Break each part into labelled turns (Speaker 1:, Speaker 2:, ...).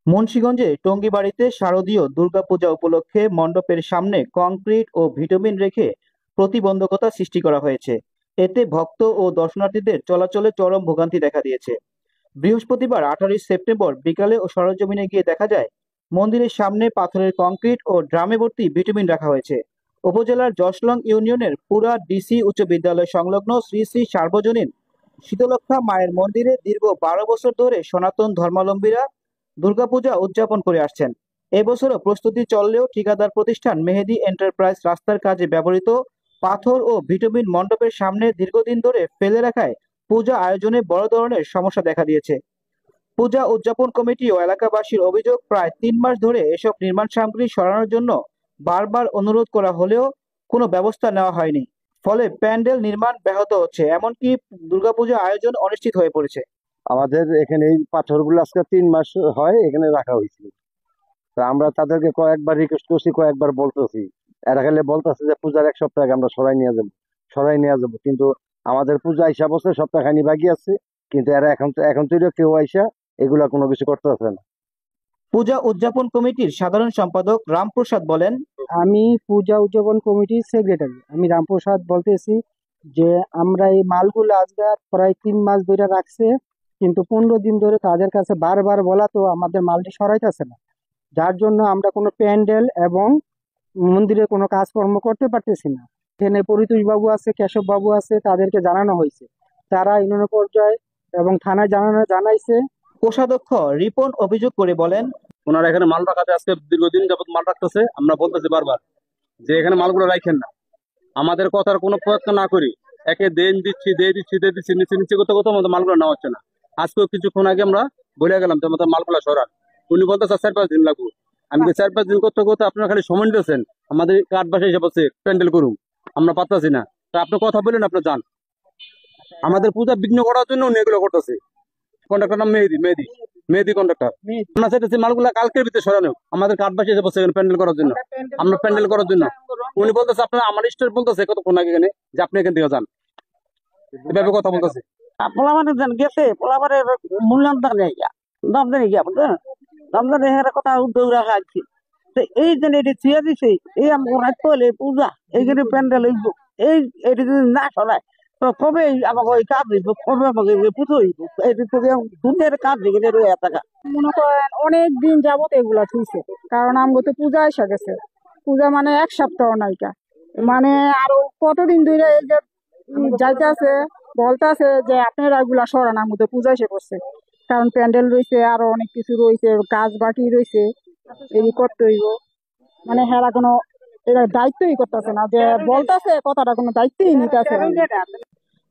Speaker 1: মুন্সিগঞ্জে টঙ্গীবাড়িতে শারদীয় দুর্গাপূজা উপলক্ষে মণ্ডপের সামনে কংক্রিট ও ভিটামিন রেখে প্রতিবন্ধকতা সৃষ্টি করা হয়েছে। এতে ভক্ত ও দর্শনার্থীদের চলাচলে চরম ভোগান্তি দেখা দিয়েছে। বৃহস্পতিবার 18 সেপ্টেম্বর বিকালে ও সরেজমিনে গিয়ে দেখা যায়, মন্দিরের সামনে পাথরের কংক্রিট ও ড্রামে ভর্তি ভিটামিন রাখা হয়েছে। উপজেলার জশলং ইউনিয়নের পুরা ডিসি উচ্চ বিদ্যালয় সংলগ্ন শ্রী শ্রী সার্বজনীন শীতলক্ষ্যা মায়ের মন্দিরে দীর্ঘ 12 বছর ধরে সনাতন ধর্মাবলম্বীরা দুর্গাপূজা উদযাপন করে আসছেন। এবছরও প্রস্তুতি চললেও ঠিকাদার প্রতিষ্ঠান মেহেদী এন্টারপ্রাইজ রাস্তার কাজে ব্যবহৃত পাথর ও ভিটামিন মণ্ডপের সামনে দীর্ঘদিন ধরে ফেলে রাখায় পূজা আয়োজনে বড় ধরনের সমস্যা দেখা দিয়েছে। পূজা উদযাপন কমিটি ও এলাকাবাসীর অভিযোগ, প্রায় 3 মাস ধরে এসব নির্মাণ সামগ্রী সরানোর জন্য বারবার অনুরোধ করা হলেও কোনো ব্যবস্থা নেওয়া হয়নি। ফলে প্যান্ডেল নির্মাণ ব্যাহত হচ্ছে, এমনকি দুর্গাপূজা আয়োজন অনিশ্চিত হয়ে পড়েছে।
Speaker 2: আমাদের এখানে এই পাথরগুলো আজকে 3 মাস হয় এখানে রাখা হয়েছিল। তা আমরা তাদেরকে কয়েকবার রিকোয়েস্ট করছি, কয়েকবার বলতেছি। এরা খালি বলতেছে যে পূজার 1 সপ্তাহ আগে আমরা সরাই নিয়ে যাবো। কিন্তু আমাদের পূজা আইসা বসে সপ্তাহখানি বাকি আছে, কিন্তু এরা এখন তৈরি কেউ আইসা এগুলা কোনো কিছু করতেছে না।
Speaker 1: পূজা উদযাপন কমিটির সাধারণ সম্পাদক রামপ্রসাদ বলেন,
Speaker 3: আমি পূজা উদযাপন কমিটির সেক্রেটারি, আমি রামপ্রসাদ বলতেছি যে আমরা এই মালগুলো আজকে প্রায় 3 মাস ধরে রাখছে, কিন্তু 15 দিন ধরে তাদের কাছে বারবার বলা তো আমাদের মালটি সরাইতেছে না, যার জন্য আমরা কোনো প্যান্ডেল এবং মন্দিরে কোনো কাজকর্ম করতে পারতেছি না। এখানে পরিতোষ বাবু আছে, কেশব বাবু আছে, তাদেরকে জানানো হয়েছে, তারা ইউনিয়ন পর্যায়ে এবং থানায় জানাইছে।
Speaker 1: কোষাধ্যক্ষ রিপন অভিযোগ করে বলেন,
Speaker 4: ওনারা এখানে মাল রাখাতে আজকে দীর্ঘদিন যাবত মাল রাখতেছে। আমরা বলতেছি বারবার যে এখানে মালগুলো রাখেন না, আমাদের কথার কোনো প্রয়ত্ন না করি একে দিয়ে দিচ্ছি নিচে নিচে করতে করতে আমাদের মালগুলো নেওয়া হচ্ছে না। আজকেও কিছুক্ষণ আগে আমরা বলে গেলাম যে আমাদের মালগুলো সরান। উনি বলতেছে 4-5 দিন লাগবে। আমি 4-5 দিন করতে করতে আপনারা খালি সময় নিতেছেন, আমাদের কাঠ বাসা হিসাব আছে প্যান্ডেল করুন, আমরা পারতাছি না। তা আপনি কথা বলেন, আপনি যান। আমাদের পূজা বিঘ্ন করার জন্য উনি এগুলো করতেছে। কন্ট্রাক্টর নাম মেহেদি মেহেদি মেহেদি কন্ট্রাক্টর। আমরা চাইতেছি মালগুলা কালকের ভিতরে সরানো, আমাদের কাঠ বাসা হিসাব আছে প্যান্ডেল করার জন্য, আমরা প্যান্ডেল করার জন্য। উনি বলতেছে আপনার, আমার স্টোর বলতেছে কতক্ষণ আগে এখানে যে আপনি এখান থেকে যান, এভাবে কথা বলতেছে।
Speaker 5: পোলাবারে গেছে, পোলাবারে মূল্যায়ন দাম দেয় গিয়া বুঝলেন, দাম দেয় কথা উদ্যোগ রাখা আছে। তো এই যে এটি থুয়ে দিছে, এই আমার তোলে পূজা এইখানে প্যান্ডেল হইব, এটি যদি না সরায় তো কবে আমাকে ওই কাজ হইব, কবে আমাকে পুজো হইব? এটি তো দুধের কাজ দেখে রয়ে থাকা।
Speaker 3: মনে করেন অনেক দিন যাবত এগুলা থুইছে, কারণ আমগো তো পূজা এসে গেছে। পূজা মানে 1 সপ্তাহ নাইকা, মানে আরো কতদিন ধরে এই যে যাইতে আছে, বলতে আছে যে আপনারা এগুলা সরান, আমগো তো পূজা এসে পড়ছে। কারণ প্যান্ডেল রয়েছে, আরো অনেক কিছু রয়েছে, কাজ বাকি রয়েছে, এই করতে হইব। মানে হেরা কোনো এরা দায়িত্বই করতেছে না, যে বলতেছে কথাটা কোনো দায়িত্বই নিতেছে না।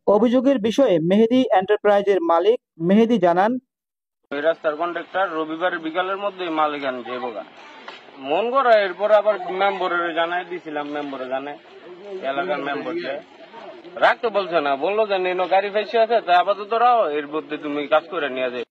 Speaker 1: অভিযোগের বিষয়ে মেহেদী এন্টারপ্রাইজের মালিক মেহেদী জানান,
Speaker 6: ওই রাস্তার কন্ট্রাক্টর রবিবার বিকালের মধ্যে মালিক আন যাইব গা মন করে। এরপর আবার মেম্বরের জানাই দিছিলাম, মেম্বরে জানে, এলাকার মেম্বরকে রাখতে বলছে না, বললো যে নিনো গাড়ি ফাইসে আছে, তা আপাতত রাও, এর মধ্যে তুমি কাজ করে নিয়ে যাই।